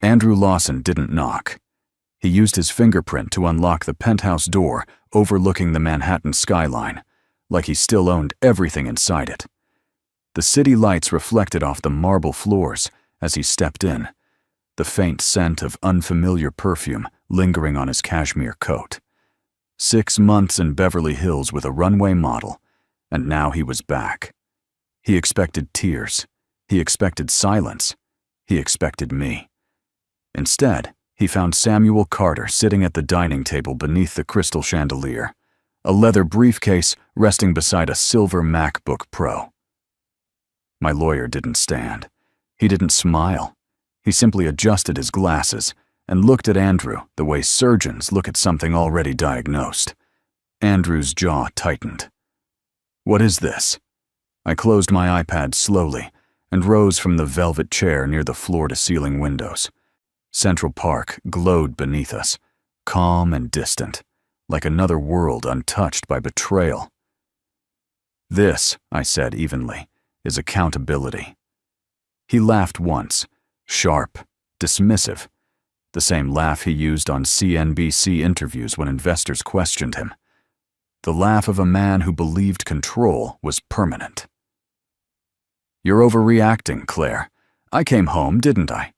Andrew Lawson didn't knock. He used his fingerprint to unlock the penthouse door overlooking the Manhattan skyline, like he still owned everything inside it. The city lights reflected off the marble floors as he stepped in, the faint scent of unfamiliar perfume lingering on his cashmere coat. 6 months in Beverly Hills with a runway model, and now he was back. He expected tears. He expected silence. He expected me. Instead, he found Samuel Carter sitting at the dining table beneath the crystal chandelier, a leather briefcase resting beside a silver MacBook Pro. My lawyer didn't stand. He didn't smile. He simply adjusted his glasses and looked at Andrew the way surgeons look at something already diagnosed. Andrew's jaw tightened. "What is this?" I closed my iPad slowly and rose from the velvet chair near the floor-to-ceiling windows. Central Park glowed beneath us, calm and distant, like another world untouched by betrayal. "This," I said evenly, "is accountability." He laughed once, sharp, dismissive, the same laugh he used on CNBC interviews when investors questioned him. The laugh of a man who believed control was permanent. "You're overreacting, Claire. I came home, didn't I?"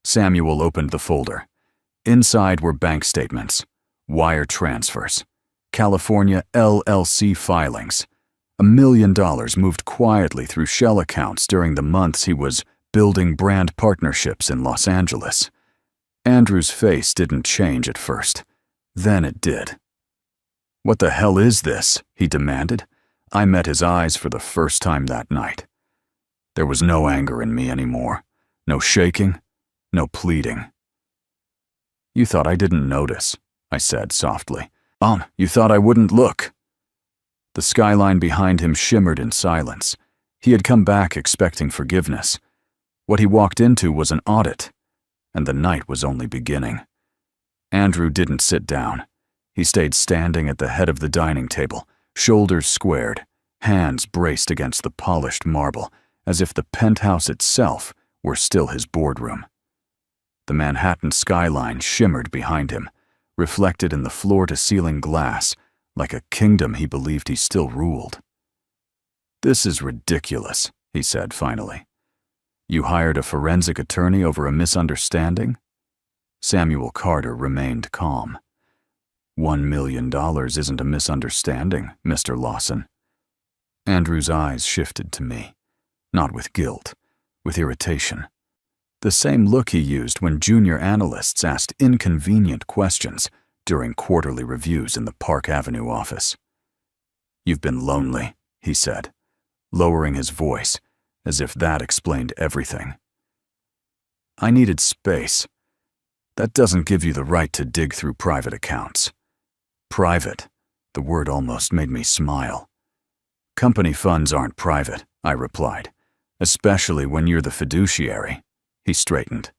Samuel opened the folder. Inside were bank statements, wire transfers, California LLC filings. $1 million moved quietly through shell accounts during the months he was building brand partnerships in Los Angeles. Andrew's face didn't change at first. Then it did. "What the hell is this?" he demanded. I met his eyes for the first time that night. There was no anger in me anymore. No shaking. No pleading. "You thought I didn't notice," I said softly. You thought I wouldn't look." The skyline behind him shimmered in silence. He had come back expecting forgiveness. What he walked into was an audit, and the night was only beginning. Andrew didn't sit down. He stayed standing at the head of the dining table, shoulders squared, hands braced against the polished marble, as if the penthouse itself were still his boardroom. The Manhattan skyline shimmered behind him, reflected in the floor-to-ceiling glass, like a kingdom he believed he still ruled. "This is ridiculous," he said finally. "You hired a forensic attorney over a misunderstanding?" Samuel Carter remained calm. $1 million isn't a misunderstanding, Mr. Lawson." Andrew's eyes shifted to me, not with guilt, with irritation. The same look he used when junior analysts asked inconvenient questions during quarterly reviews in the Park Avenue office. "You've been lonely," he said, lowering his voice, as if that explained everything. "I needed space. That doesn't give you the right to dig through private accounts." Private. The word almost made me smile. "Company funds aren't private," I replied, "especially when you're the fiduciary." He straightened.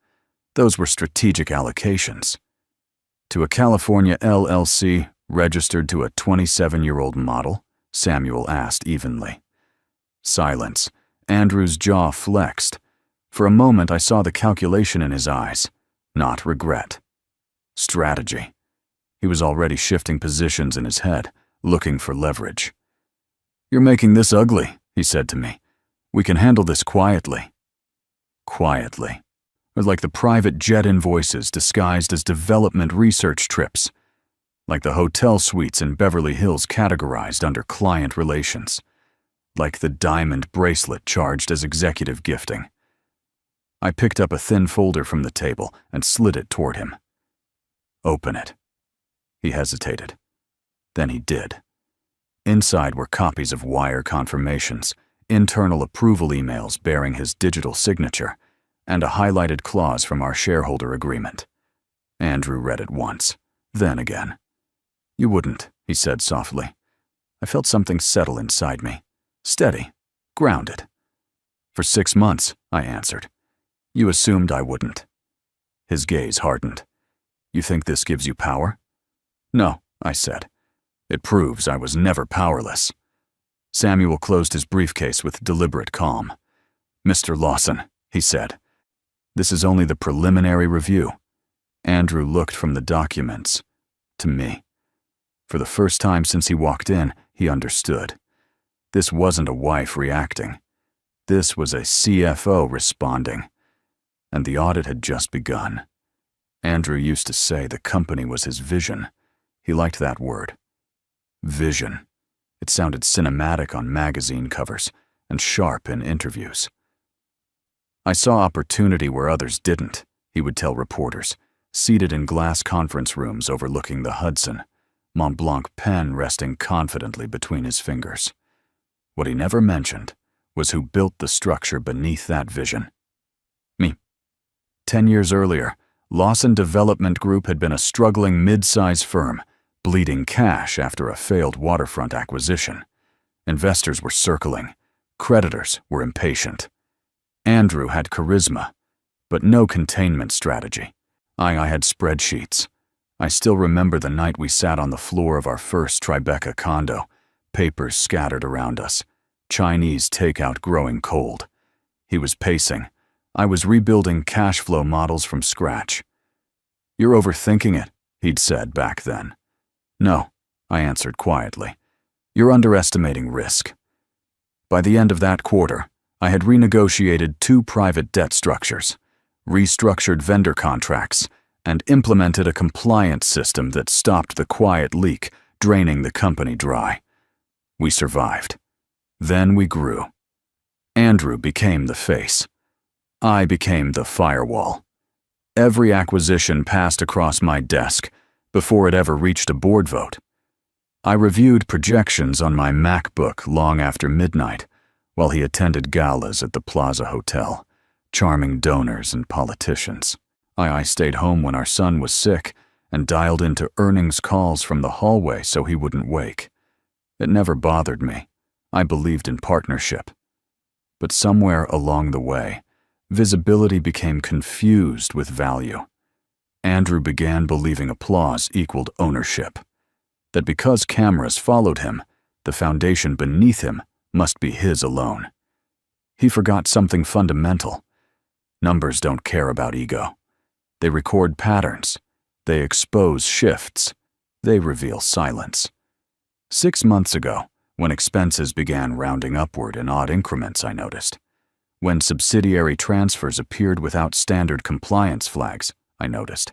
"Those were strategic allocations." "To a California LLC registered to a 27-year-old model?" Samuel asked evenly. Silence. Andrew's jaw flexed. For a moment I saw the calculation in his eyes, not regret. Strategy. He was already shifting positions in his head, looking for leverage. "You're making this ugly," he said to me. "We can handle this quietly." Quietly. Or like the private jet invoices disguised as development research trips. Like the hotel suites in Beverly Hills categorized under client relations. Like the diamond bracelet charged as executive gifting. I picked up a thin folder from the table and slid it toward him. "Open it." He hesitated. Then he did. Inside were copies of wire confirmations, internal approval emails bearing his digital signature, and a highlighted clause from our shareholder agreement. Andrew read it once, then again. "You wouldn't," he said softly. I felt something settle inside me, steady, grounded. "For 6 months," I answered. "You assumed I wouldn't." His gaze hardened. "You think this gives you power?" "No," I said. "It proves I was never powerless." Samuel closed his briefcase with deliberate calm. "Mr. Lawson," he said, This is only the preliminary review. Andrew looked from the documents to me. For the first time since he walked in, he understood. This wasn't a wife reacting. This was a CFO responding. And the audit had just begun. Andrew used to say the company was his vision. He liked that word. Vision. It sounded cinematic on magazine covers and sharp in interviews. I saw opportunity where others didn't, he would tell reporters, seated in glass conference rooms overlooking the Hudson, Mont Blanc pen resting confidently between his fingers. What he never mentioned was who built the structure beneath that vision. Me. 10 years earlier, Lawson Development Group had been a struggling mid-size firm, bleeding cash after a failed waterfront acquisition. Investors were circling. Creditors were impatient. Andrew had charisma, but no containment strategy. I had spreadsheets. I still remember the night we sat on the floor of our first Tribeca condo, papers scattered around us, Chinese takeout growing cold. He was pacing. I was rebuilding cash flow models from scratch. "You're overthinking it," he'd said back then. "No," I answered quietly. "You're underestimating risk." By the end of that quarter, I had renegotiated 2 private debt structures, restructured vendor contracts, and implemented a compliance system that stopped the quiet leak draining the company dry. We survived. Then we grew. Andrew became the face. I became the firewall. Every acquisition passed across my desk before it ever reached a board vote. I reviewed projections on my MacBook long after midnight while he attended galas at the Plaza Hotel, charming donors and politicians. I stayed home when our son was sick and dialed into earnings calls from the hallway so he wouldn't wake. It never bothered me. I believed in partnership. But somewhere along the way, visibility became confused with value. Andrew began believing applause equaled ownership. That because cameras followed him, the foundation beneath him must be his alone. He forgot something fundamental. Numbers don't care about ego. They record patterns. They expose shifts. They reveal silence. 6 months ago, when expenses began rounding upward in odd increments, I noticed. When subsidiary transfers appeared without standard compliance flags, I noticed.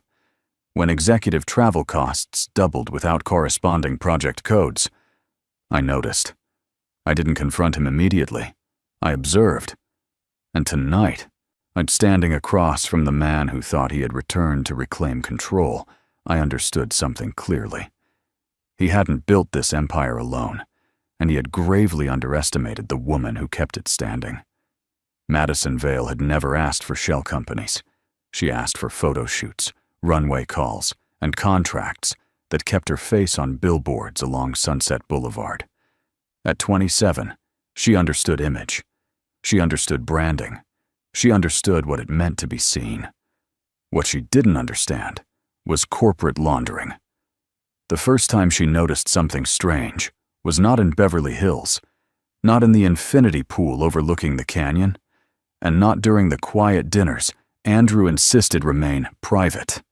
When executive travel costs doubled without corresponding project codes, I noticed. I didn't confront him immediately. I observed. And tonight, standing across from the man who thought he had returned to reclaim control, I understood something clearly. He hadn't built this empire alone, and he had gravely underestimated the woman who kept it standing. Madison Vale had never asked for shell companies. She asked for photo shoots, runway calls, and contracts that kept her face on billboards along Sunset Boulevard. At 27, she understood image. She understood branding. She understood what it meant to be seen. What she didn't understand was corporate laundering. The first time she noticed something strange was not in Beverly Hills, not in the infinity pool overlooking the canyon, and not during the quiet dinners Andrew insisted remain private.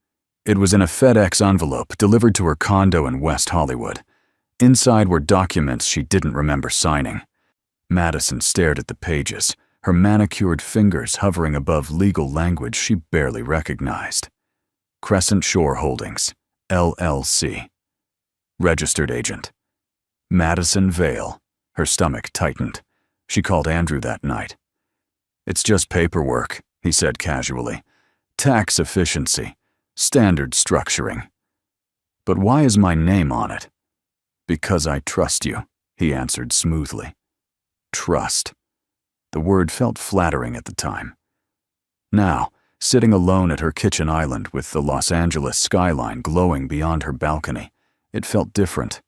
It was in a FedEx envelope delivered to her condo in West Hollywood. Inside were documents she didn't remember signing. Madison stared at the pages, her manicured fingers hovering above legal language she barely recognized. Crescent Shore Holdings, LLC. Registered agent. Madison Vale. Her stomach tightened. She called Andrew that night. "It's just paperwork," he said casually. "Tax efficiency. Standard structuring." "But why is my name on it?" "Because I trust you," he answered smoothly. Trust. The word felt flattering at the time. Now, sitting alone at her kitchen island with the Los Angeles skyline glowing beyond her balcony, it felt different.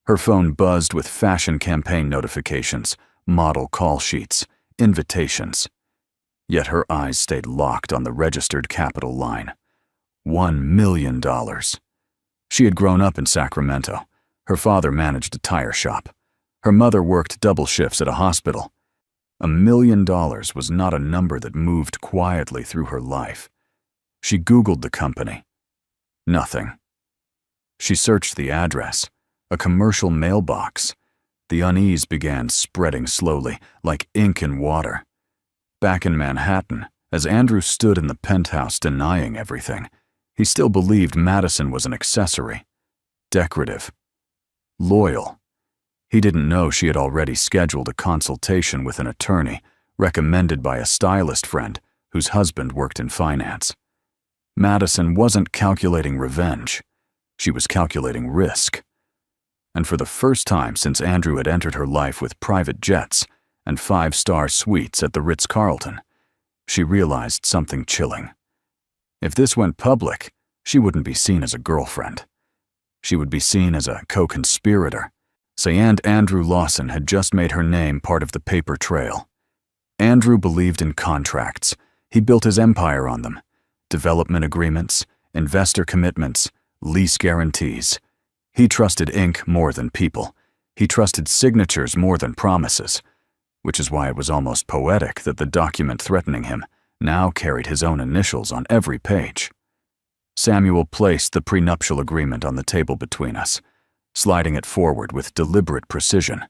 Her phone buzzed with fashion campaign notifications, model call sheets, invitations. Yet her eyes stayed locked on the registered capital line. $1 million. She had grown up in Sacramento. Her father managed a tire shop. Her mother worked double shifts at a hospital. $1 million was not a number that moved quietly through her life. She Googled the company. Nothing. She searched the address, a commercial mailbox. The unease began spreading slowly, like ink in water. Back in Manhattan, as Andrew stood in the penthouse denying everything, he still believed Madison was an accessory. Decorative. Loyal. He didn't know she had already scheduled a consultation with an attorney, recommended by a stylist friend whose husband worked in finance. Madison wasn't calculating revenge. She was calculating risk. And for the first time since Andrew had entered her life with private jets and 5-star suites at the Ritz-Carlton, she realized something chilling. If this went public, she wouldn't be seen as a girlfriend. She would be seen as a co-conspirator. Andrew Lawson had just made her name part of the paper trail. Andrew believed in contracts. He built his empire on them. Development agreements, investor commitments, lease guarantees. He trusted ink more than people. He trusted signatures more than promises, which is why it was almost poetic that the document threatening him now carried his own initials on every page. Samuel placed the prenuptial agreement on the table between us, sliding it forward with deliberate precision.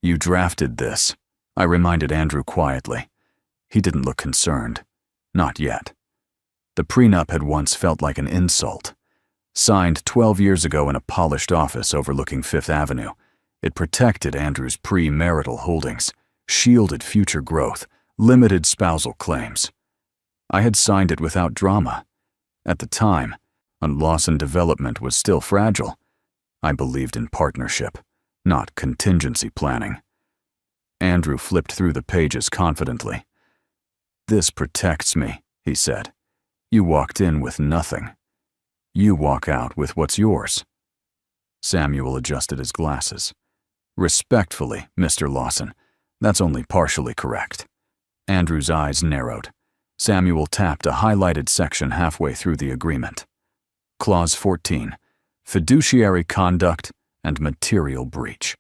"You drafted this," I reminded Andrew quietly. He didn't look concerned. Not yet. The prenup had once felt like an insult. Signed 12 years ago in a polished office overlooking Fifth Avenue, it protected Andrew's pre-marital holdings, shielded future growth, limited spousal claims. I had signed it without drama. At the time, and Lawson development was still fragile, I believed in partnership, not contingency planning. Andrew flipped through the pages confidently. "This protects me," he said. "You walked in with nothing. You walk out with what's yours." Samuel adjusted his glasses. "Respectfully, Mr. Lawson, that's only partially correct." Andrew's eyes narrowed. Samuel tapped a highlighted section halfway through the agreement. Clause 14, fiduciary conduct and material breach.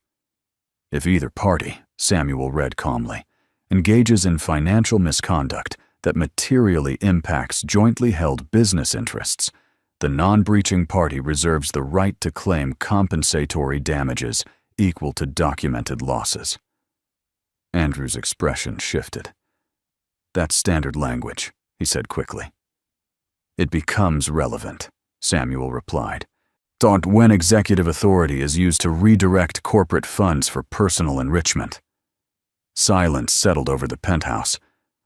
"If either party," Samuel read calmly, "engages in financial misconduct that materially impacts jointly held business interests, the non-breaching party reserves the right to claim compensatory damages equal to documented losses." Andrew's expression shifted. "That's standard language," he said quickly. "It becomes relevant," Samuel replied. "When executive authority is used to redirect corporate funds for personal enrichment." Silence settled over the penthouse.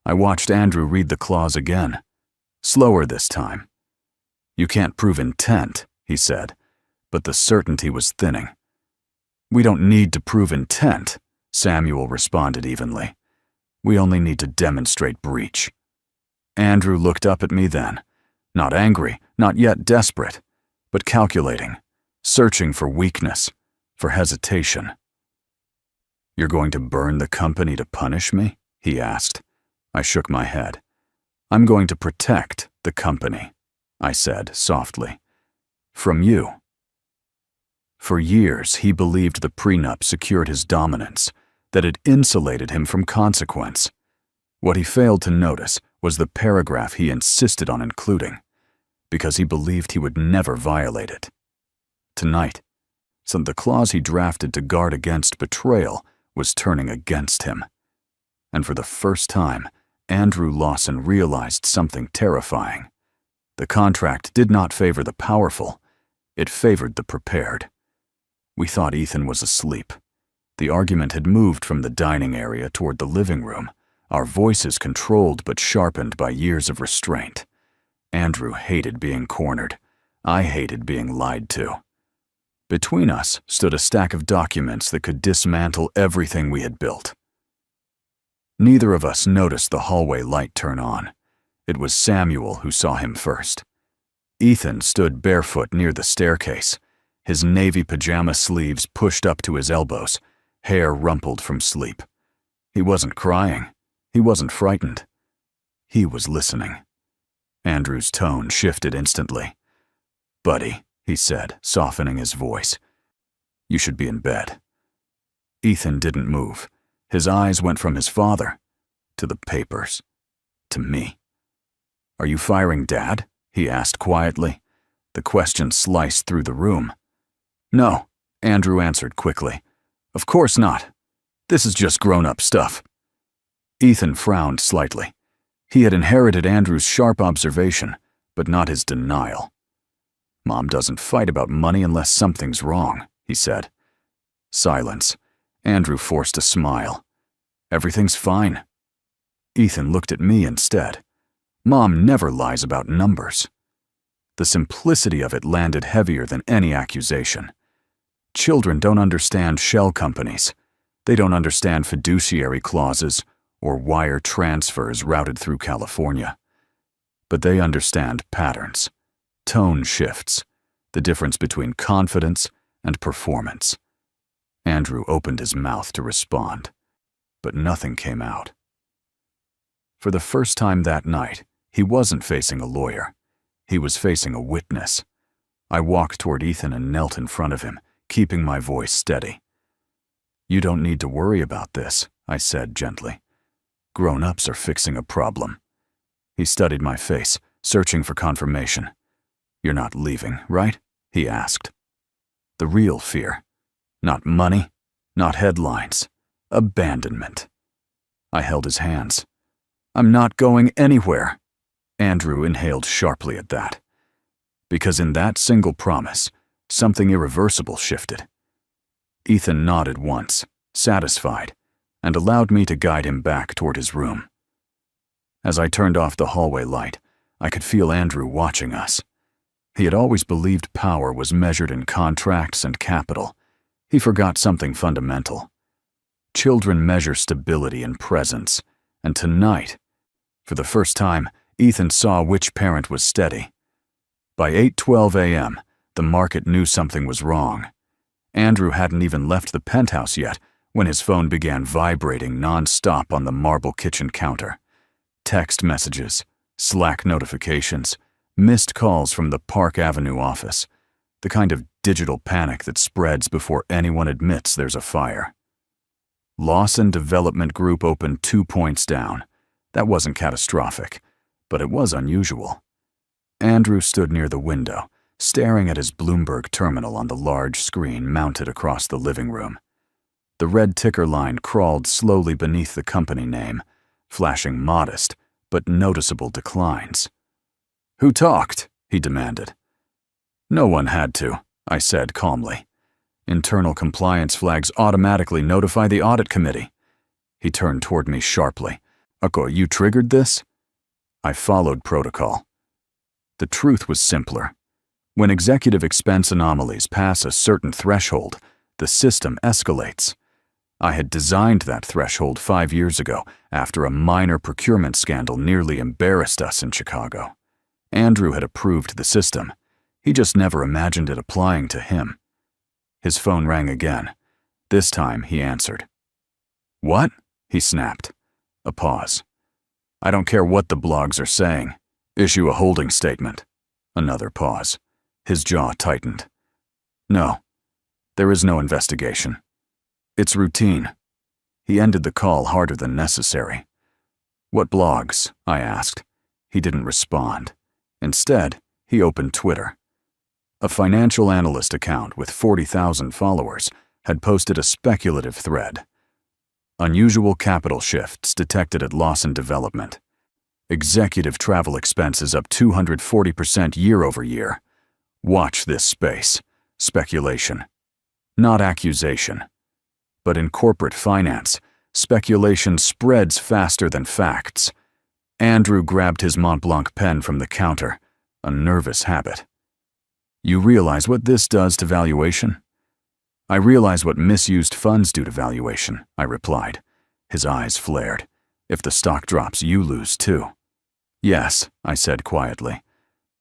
I watched Andrew read the clause again. Slower this time. "You can't prove intent," he said, but the certainty was thinning. "We don't need to prove intent," Samuel responded evenly. "We only need to demonstrate breach." Andrew looked up at me then, not angry, not yet desperate, but calculating, searching for weakness, for hesitation. "You're going to burn the company to punish me?" he asked. I shook my head. "I'm going to protect the company," I said softly. "From you." For years, he believed the prenup secured his dominance, that it insulated him from consequence. What he failed to notice was the paragraph he insisted on including, because he believed he would never violate it. Tonight, the clause he drafted to guard against betrayal was turning against him. And for the first time, Andrew Lawson realized something terrifying. The contract did not favor the powerful, it favored the prepared. We thought Ethan was asleep. The argument had moved from the dining area toward the living room, our voices controlled but sharpened by years of restraint. Andrew hated being cornered. I hated being lied to. Between us stood a stack of documents that could dismantle everything we had built. Neither of us noticed the hallway light turn on. It was Samuel who saw him first. Ethan stood barefoot near the staircase, his navy pajama sleeves pushed up to his elbows, hair rumpled from sleep. He wasn't crying. He wasn't frightened. He was listening. Andrew's tone shifted instantly. "Buddy," he said, softening his voice, "you should be in bed." Ethan didn't move. His eyes went from his father to the papers, to me. "Are you firing Dad?" he asked quietly. The question sliced through the room. "No," Andrew answered quickly. "Of course not. This is just grown-up stuff." Ethan frowned slightly. He had inherited Andrew's sharp observation, but not his denial. "Mom doesn't fight about money unless something's wrong," he said. Silence. Andrew forced a smile. "Everything's fine." Ethan looked at me instead. Mom never lies about numbers. The simplicity of it landed heavier than any accusation. Children don't understand shell companies. They don't understand fiduciary clauses or wire transfers routed through California. But they understand patterns, tone shifts, the difference between confidence and performance. Andrew opened his mouth to respond, but nothing came out. For the first time that night, he wasn't facing a lawyer. He was facing a witness. I walked toward Ethan and knelt in front of him, keeping my voice steady. "You don't need to worry about this," I said gently. "Grown-ups are fixing a problem." He studied my face, searching for confirmation. "You're not leaving, right?" he asked. The real fear. Not money, not headlines. Abandonment. I held his hands. "I'm not going anywhere." Andrew inhaled sharply at that. Because in that single promise, something irreversible shifted. Ethan nodded once, satisfied, and allowed me to guide him back toward his room. As I turned off the hallway light, I could feel Andrew watching us. He had always believed power was measured in contracts and capital. He forgot something fundamental. Children measure stability in presence, and tonight, for the first time, Ethan saw which parent was steady. By 8:12 a.m., the market knew something was wrong. Andrew hadn't even left the penthouse yet when his phone began vibrating non-stop on the marble kitchen counter. Text messages, Slack notifications, missed calls from the Park Avenue office, the kind of digital panic that spreads before anyone admits there's a fire. Lawson Development Group opened 2 points down. That wasn't catastrophic, but it was unusual. Andrew stood near the window, staring at his Bloomberg terminal on the large screen mounted across the living room. The red ticker line crawled slowly beneath the company name, flashing modest but noticeable declines. "Who talked?" he demanded. "No one had to," I said calmly. "Internal compliance flags automatically notify the audit committee." He turned toward me sharply. "Uko, you triggered this?" I followed protocol. The truth was simpler. When executive expense anomalies pass a certain threshold, the system escalates. I had designed that threshold 5 years ago after a minor procurement scandal nearly embarrassed us in Chicago. Andrew had approved the system. He just never imagined it applying to him. His phone rang again. This time he answered. "What?" he snapped. A pause. "I don't care what the blogs are saying. Issue a holding statement." Another pause. His jaw tightened. "No, there is no investigation. It's routine." He ended the call harder than necessary. "What blogs?" I asked. He didn't respond. Instead, he opened Twitter. A financial analyst account with 40,000 followers had posted a speculative thread. Unusual capital shifts detected at Lawson Development. Executive travel expenses up 240% year over year. Watch this space. Speculation. Not accusation. But in corporate finance, speculation spreads faster than facts. Andrew grabbed his Montblanc pen from the counter, a nervous habit. "You realize what this does to valuation?" "I realize what misused funds do to valuation," I replied. His eyes flared. "If the stock drops, you lose too." "Yes," I said quietly,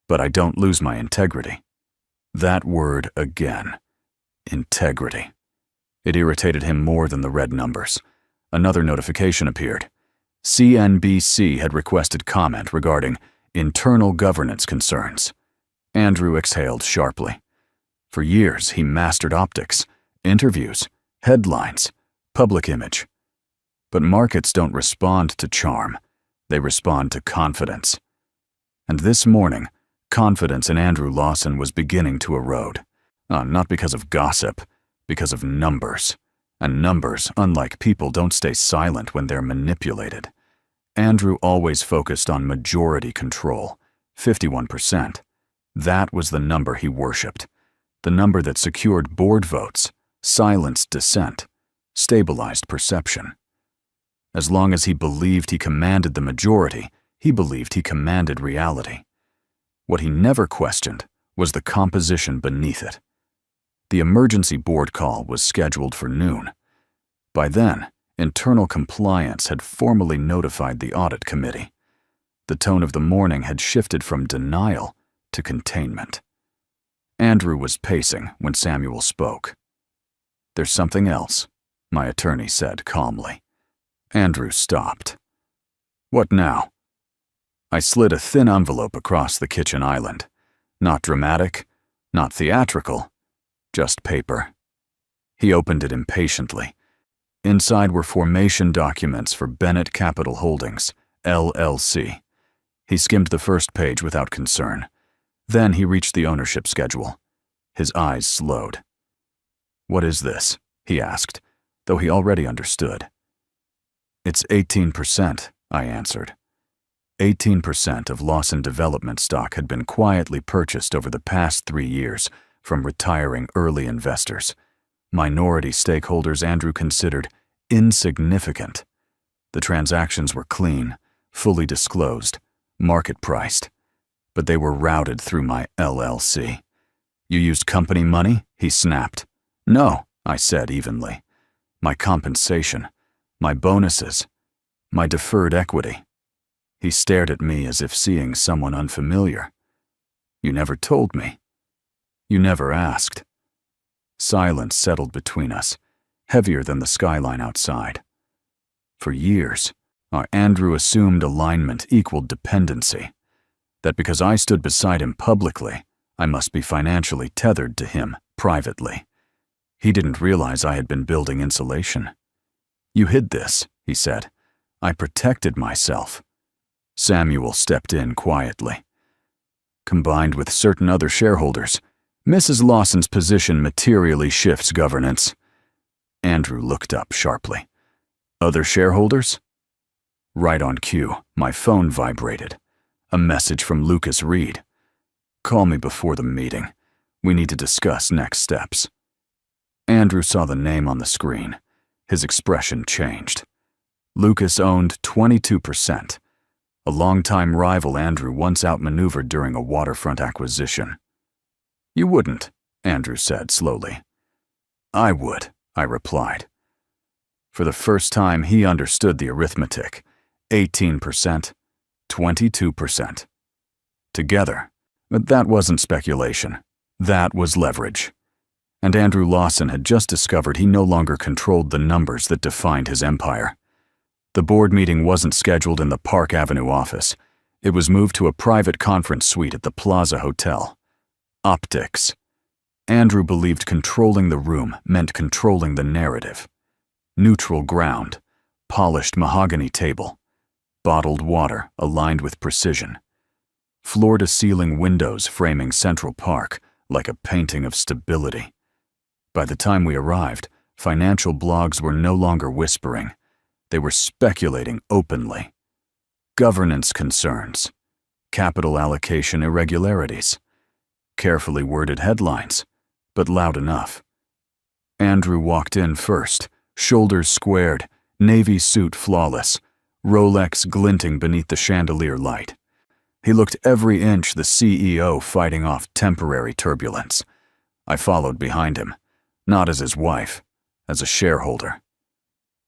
"but I don't lose my integrity." That word again. Integrity. It irritated him more than the red numbers. Another notification appeared. CNBC had requested comment regarding internal governance concerns. Andrew exhaled sharply. For years, he mastered optics, interviews, headlines, public image. But markets don't respond to charm. They respond to confidence. And this morning, confidence in Andrew Lawson was beginning to erode. Not because of gossip, because of numbers. And numbers, unlike people, don't stay silent when they're manipulated. Andrew always focused on majority control, 51%. That was the number he worshipped. The number that secured board votes, silenced dissent, stabilized perception. As long as he believed he commanded the majority, he believed he commanded reality. What he never questioned was the composition beneath it. The emergency board call was scheduled for noon. By then, internal compliance had formally notified the audit committee. The tone of the morning had shifted from denial to containment. Andrew was pacing when Samuel spoke. "There's something else," my attorney said calmly. Andrew stopped. "What now?" I slid a thin envelope across the kitchen island. Not dramatic, not theatrical, just paper. He opened it impatiently. Inside were formation documents for Bennett Capital Holdings, LLC. He skimmed the first page without concern. Then he reached the ownership schedule. His eyes slowed. "What is this?" he asked, though he already understood. "It's 18%, I answered. 18% of Lawson Development stock had been quietly purchased over the past 3 years from retiring early investors. Minority stakeholders Andrew considered insignificant. The transactions were clean, fully disclosed, market-priced, but they were routed through my LLC. "You used company money?" he snapped. "No," I said evenly. "My compensation, my bonuses, my deferred equity." He stared at me as if seeing someone unfamiliar. "You never told me. You never asked." Silence settled between us, heavier than the skyline outside. For years, Andrew assumed alignment equaled dependency, that because I stood beside him publicly, I must be financially tethered to him privately. He didn't realize I had been building insulation. "You hid this," he said. "I protected myself." Samuel stepped in quietly. "Combined with certain other shareholders, Mrs. Lawson's position materially shifts governance." Andrew looked up sharply. "Other shareholders?" Right on cue, my phone vibrated. A message from Lucas Reed. "Call me before the meeting. We need to discuss next steps." Andrew saw the name on the screen. His expression changed. Lucas owned 22%. A longtime rival Andrew once outmaneuvered during a waterfront acquisition. "You wouldn't," Andrew said slowly. "I would," I replied. For the first time, he understood the arithmetic. 18%, 22%. Together. But that wasn't speculation. That was leverage. And Andrew Lawson had just discovered he no longer controlled the numbers that defined his empire. The board meeting wasn't scheduled in the Park Avenue office. It was moved to a private conference suite at the Plaza Hotel. Optics. Andrew believed controlling the room meant controlling the narrative. Neutral ground, polished mahogany table, bottled water aligned with precision, floor-to-ceiling windows framing Central Park like a painting of stability. By the time we arrived, financial blogs were no longer whispering. They were speculating openly. Governance concerns, capital allocation irregularities, carefully worded headlines, but loud enough. Andrew walked in first, shoulders squared, navy suit flawless, Rolex glinting beneath the chandelier light. He looked every inch the CEO fighting off temporary turbulence. I followed behind him, not as his wife, as a shareholder.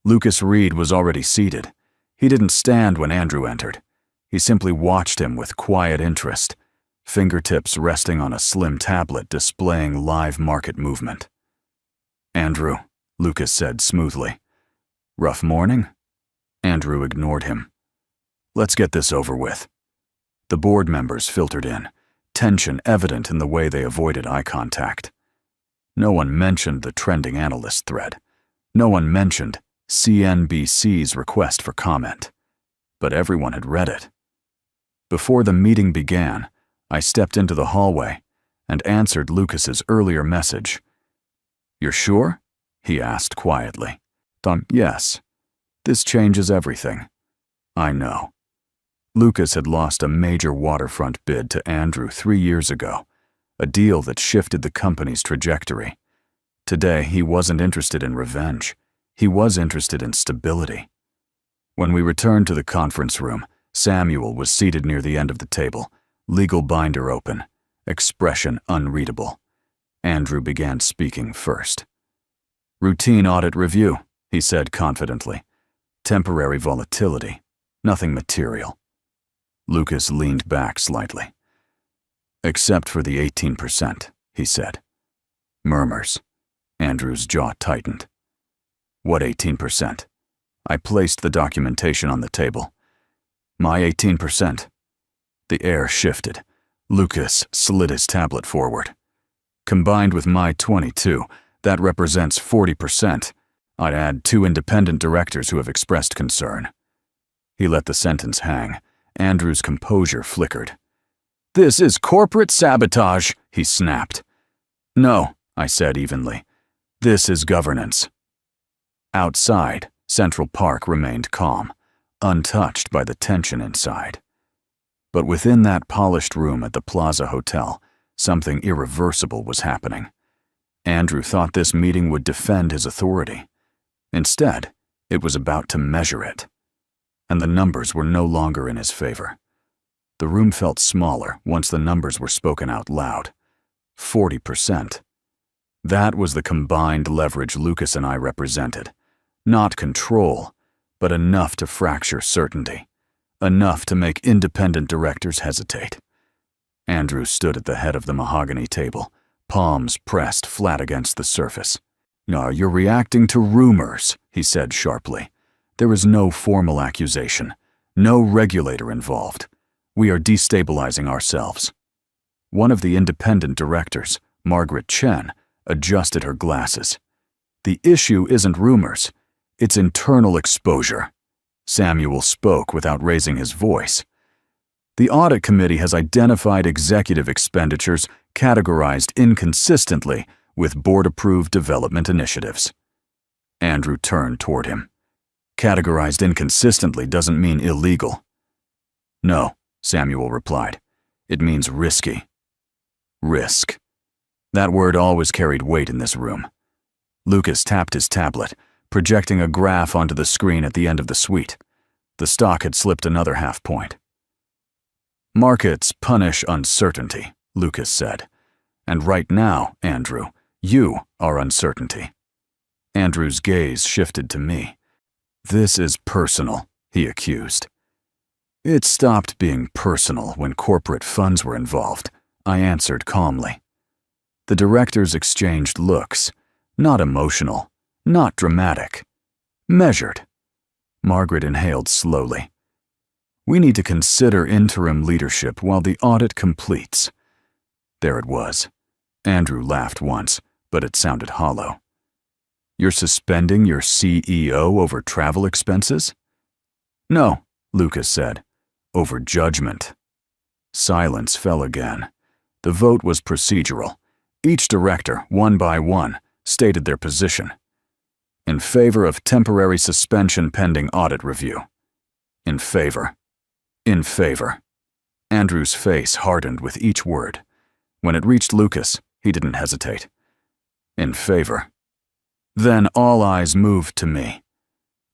Lucas Reed was already seated. He didn't stand when Andrew entered. He simply watched him with quiet interest, fingertips resting on a slim tablet displaying live market movement. "Andrew," Lucas said smoothly. "Rough morning?" Andrew ignored him. "Let's get this over with." The board members filtered in, tension evident in the way they avoided eye contact. No one mentioned the trending analyst thread. No one mentioned CNBC's request for comment, but everyone had read it. Before the meeting began, I stepped into the hallway and answered Lucas's earlier message. "You're sure?" he asked quietly. Yes. This changes everything." "I know." Lucas had lost a major waterfront bid to Andrew 3 years ago, a deal that shifted the company's trajectory. Today, he wasn't interested in revenge. He was interested in stability. When we returned to the conference room, Samuel was seated near the end of the table, legal binder open, expression unreadable. Andrew began speaking first. "Routine audit review," he said confidently. "Temporary volatility, nothing material." Lucas leaned back slightly. "Except for the 18%, he said. Murmurs. Andrew's jaw tightened. "What 18%? I placed the documentation on the table. "My 18%. The air shifted. Lucas slid his tablet forward. "Combined with my 22, that represents 40%. I'd add 2 independent directors who have expressed concern." He let the sentence hang. Andrew's composure flickered. "This is corporate sabotage," he snapped. "No," I said evenly. "This is governance." Outside, Central Park remained calm, untouched by the tension inside. But within that polished room at the Plaza Hotel, something irreversible was happening. Andrew thought this meeting would defend his authority. Instead, it was about to measure it. And the numbers were no longer in his favor. The room felt smaller once the numbers were spoken out loud. 40%. That was the combined leverage Lucas and I represented. Not control, but enough to fracture certainty. Enough to make independent directors hesitate. Andrew stood at the head of the mahogany table, palms pressed flat against the surface. "No, you're reacting to rumors," he said sharply. "There is no formal accusation, no regulator involved. We are destabilizing ourselves." One of the independent directors, Margaret Chen, adjusted her glasses. "The issue isn't rumors, it's internal exposure." Samuel spoke without raising his voice. "The audit committee has identified executive expenditures categorized inconsistently with board-approved development initiatives." Andrew turned toward him. "Categorized inconsistently doesn't mean illegal." "No," Samuel replied. "It means risky." Risk. That word always carried weight in this room. Lucas tapped his tablet, projecting a graph onto the screen at the end of the suite. The stock had slipped another half point. "Markets punish uncertainty," Lucas said. "And right now, Andrew, you are uncertainty." Andrew's gaze shifted to me. "This is personal," he accused. "It stopped being personal when corporate funds were involved," I answered calmly. The directors exchanged looks, not emotional, not dramatic, measured. Margaret inhaled slowly. "We need to consider interim leadership while the audit completes." There it was. Andrew laughed once, but it sounded hollow. "You're suspending your CEO over travel expenses?" "No," Lucas said. "Over judgment." Silence fell again. The vote was procedural. Each director, one by one, stated their position. "In favor of temporary suspension pending audit review." "In favor." "In favor." Andrew's face hardened with each word. When it reached Lucas, he didn't hesitate. "In favor." Then all eyes moved to me.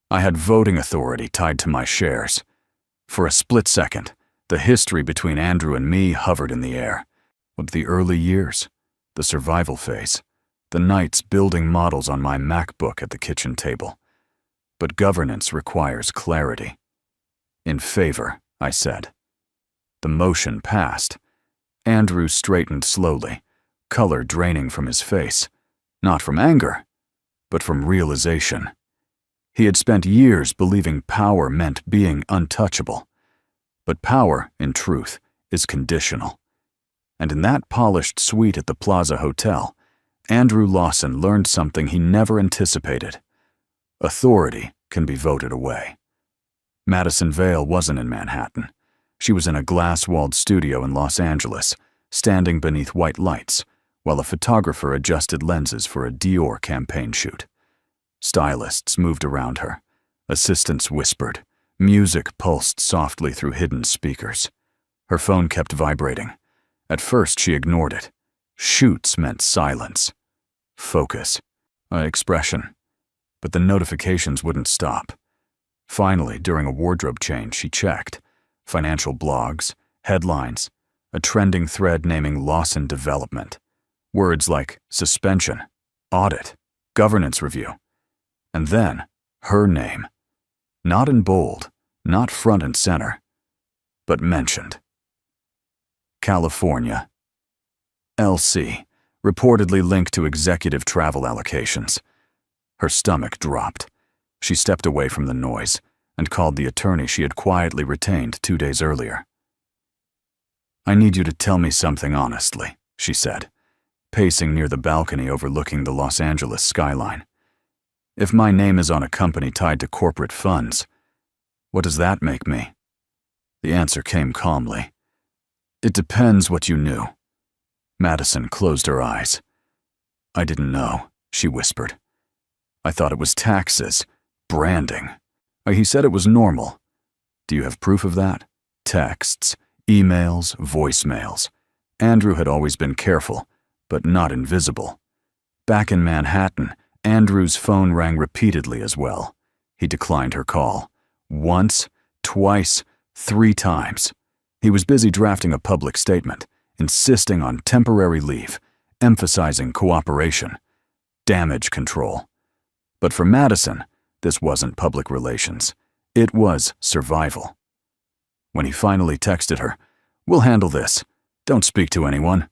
I had voting authority tied to my shares. For a split second, the history between Andrew and me hovered in the air. But the early years, the survival phase, the nights building models on my MacBook at the kitchen table. But governance requires clarity. "In favor," I said. The motion passed. Andrew straightened slowly, color draining from his face, not from anger, but from realization. He had spent years believing power meant being untouchable. But power, in truth, is conditional. And in that polished suite at the Plaza Hotel, Andrew Lawson learned something he never anticipated. Authority can be voted away. Madison Vale wasn't in Manhattan. She was in a glass-walled studio in Los Angeles, standing beneath white lights, while a photographer adjusted lenses for a Dior campaign shoot. Stylists moved around her. Assistants whispered. Music pulsed softly through hidden speakers. Her phone kept vibrating. At first, she ignored it. Shoots meant silence. Focus. Expression. But the notifications wouldn't stop. Finally, during a wardrobe change, she checked. Financial blogs, headlines, a trending thread naming Lawson Development. Words like suspension, audit, governance review. And then, her name. Not in bold, not front and center, but mentioned. California. LC, reportedly linked to executive travel allocations. Her stomach dropped. She stepped away from the noise and called the attorney she had quietly retained 2 days earlier. "I need you to tell me something honestly," she said, pacing near the balcony overlooking the Los Angeles skyline. "If my name is on a company tied to corporate funds, what does that make me?" The answer came calmly. "It depends what you knew." Madison closed her eyes. "I didn't know," she whispered. "I thought it was taxes, branding. He said it was normal. Do you have proof of that? Texts, emails, voicemails. Andrew had always been careful, but not invisible. Back in Manhattan, Andrew's phone rang repeatedly as well. He declined her call. Once, twice, 3 times. He was busy drafting a public statement, insisting on temporary leave, emphasizing cooperation, damage control. But for Madison, this wasn't public relations. It was survival. When he finally texted her, "We'll handle this. Don't speak to anyone."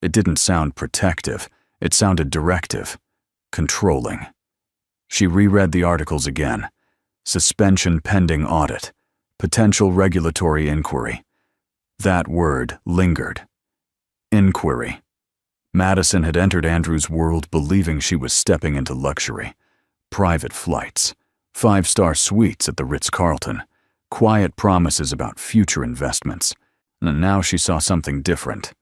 It didn't sound protective. It sounded directive, controlling. She reread the articles again. Suspension pending audit. Potential regulatory inquiry. That word lingered. Inquiry. Madison had entered Andrew's world believing she was stepping into luxury. Private flights, 5-star suites at the Ritz-Carlton, quiet promises about future investments. And now she saw something different.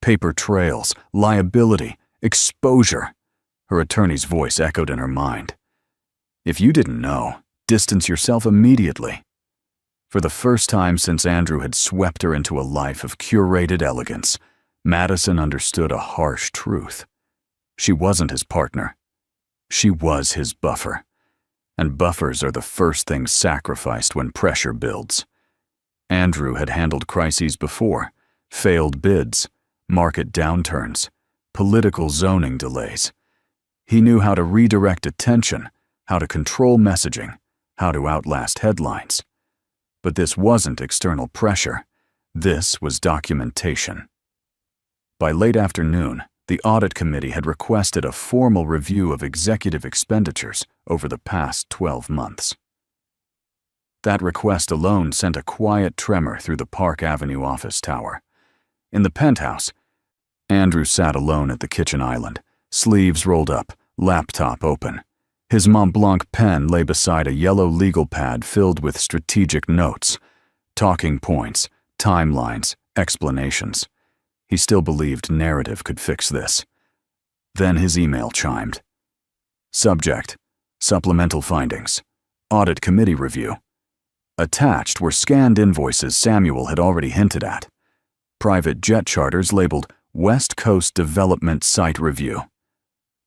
Paper trails, liability, exposure. Her attorney's voice echoed in her mind. "If you didn't know, distance yourself immediately." For the first time since Andrew had swept her into a life of curated elegance, Madison understood a harsh truth. She wasn't his partner. She was his buffer. And buffers are the first thing sacrificed when pressure builds. Andrew had handled crises before, failed bids, market downturns, political zoning delays. He knew how to redirect attention, how to control messaging, how to outlast headlines. But this wasn't external pressure. This was documentation. By late afternoon, the audit committee had requested a formal review of executive expenditures over the past 12 months. That request alone sent a quiet tremor through the Park Avenue office tower. In the penthouse, Andrew sat alone at the kitchen island, sleeves rolled up, laptop open. His Mont Blanc pen lay beside a yellow legal pad filled with strategic notes, talking points, timelines, explanations. He still believed narrative could fix this. Then his email chimed. Subject: Supplemental findings. Audit committee review. Attached were scanned invoices Samuel had already hinted at. Private jet charters labeled West Coast Development Site Review.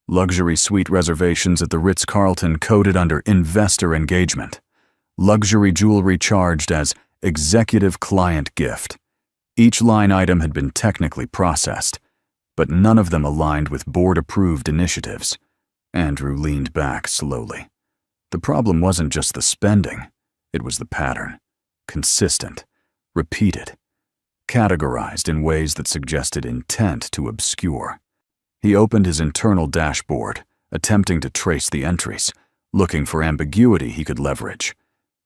Luxury suite reservations at the Ritz-Carlton coded under Investor Engagement. Luxury jewelry charged as Executive Client Gift. Each line item had been technically processed, but none of them aligned with board-approved initiatives. Andrew leaned back slowly. The problem wasn't just the spending, it was the pattern. Consistent, repeated, categorized in ways that suggested intent to obscure. He opened his internal dashboard, attempting to trace the entries, looking for ambiguity he could leverage.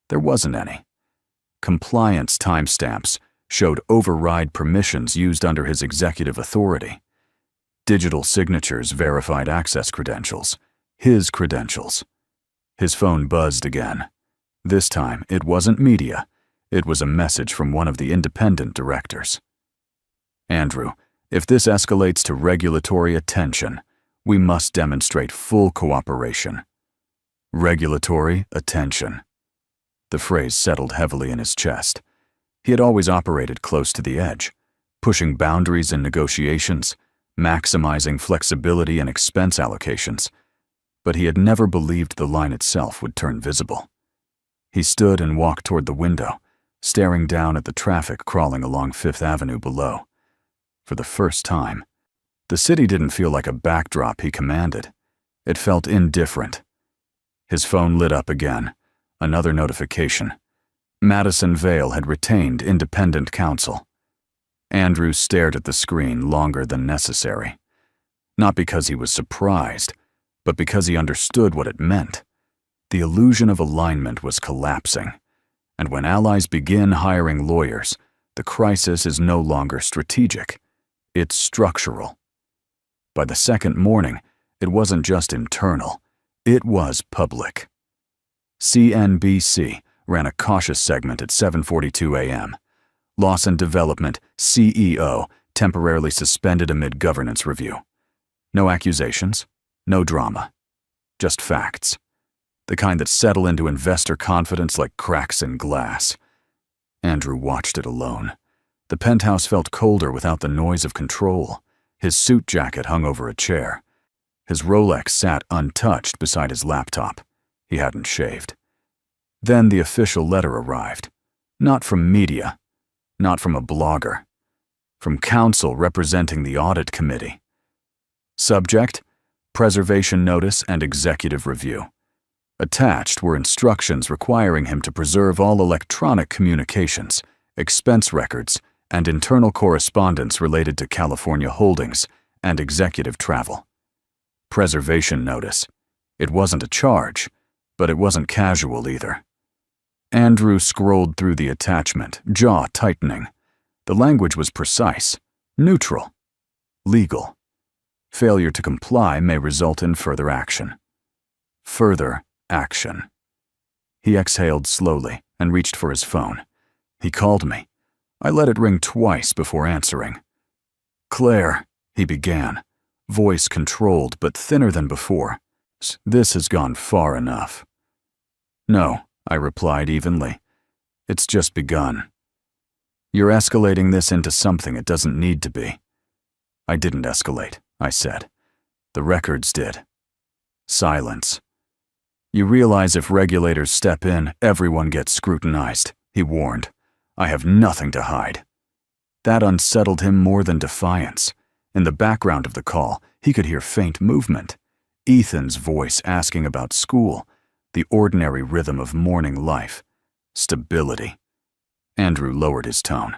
There wasn't any. Compliance timestamps showed override permissions used under his executive authority. Digital signatures verified access credentials, his credentials. His phone buzzed again. This time, it wasn't media. It was a message from one of the independent directors. Andrew, if this escalates to regulatory attention, we must demonstrate full cooperation. Regulatory attention. The phrase settled heavily in his chest. He had always operated close to the edge, pushing boundaries in negotiations, maximizing flexibility and expense allocations, but he had never believed the line itself would turn visible. He stood and walked toward the window, staring down at the traffic crawling along Fifth Avenue below. For the first time, the city didn't feel like a backdrop he commanded. It felt indifferent. His phone lit up again. Another notification. Madison Vale had retained independent counsel. Andrew stared at the screen longer than necessary. Not because he was surprised, but because he understood what it meant. The illusion of alignment was collapsing. And when allies begin hiring lawyers, the crisis is no longer strategic. It's structural. By the second morning, it wasn't just internal. It was public. CNBC ran a cautious segment at 7:42 a.m. Lawson Development CEO temporarily suspended amid governance review. No accusations, no drama, just facts. The kind that settle into investor confidence like cracks in glass. Andrew watched it alone. The penthouse felt colder without the noise of control. His suit jacket hung over a chair. His Rolex sat untouched beside his laptop. He hadn't shaved. Then the official letter arrived. Not from media, not from a blogger. From counsel representing the audit committee. Subject: preservation notice and executive review. Attached were instructions requiring him to preserve all electronic communications, expense records, and internal correspondence related to California holdings and executive travel. Preservation notice. It wasn't a charge, but it wasn't casual either. Andrew scrolled through the attachment, jaw tightening. The language was precise, neutral, legal. Failure to comply may result in further action. Further action. He exhaled slowly and reached for his phone. He called me. I let it ring twice before answering. "Claire," he began, voice controlled but thinner than before. "This has gone far enough." "No," I replied evenly. "It's just begun. You're escalating this into something it doesn't need to be." "I didn't escalate," I said. "The records did." Silence. "You realize if regulators step in, everyone gets scrutinized," he warned. "I have nothing to hide." That unsettled him more than defiance. In the background of the call, he could hear faint movement. Ethan's voice asking about school, the ordinary rhythm of morning life, stability. Andrew lowered his tone.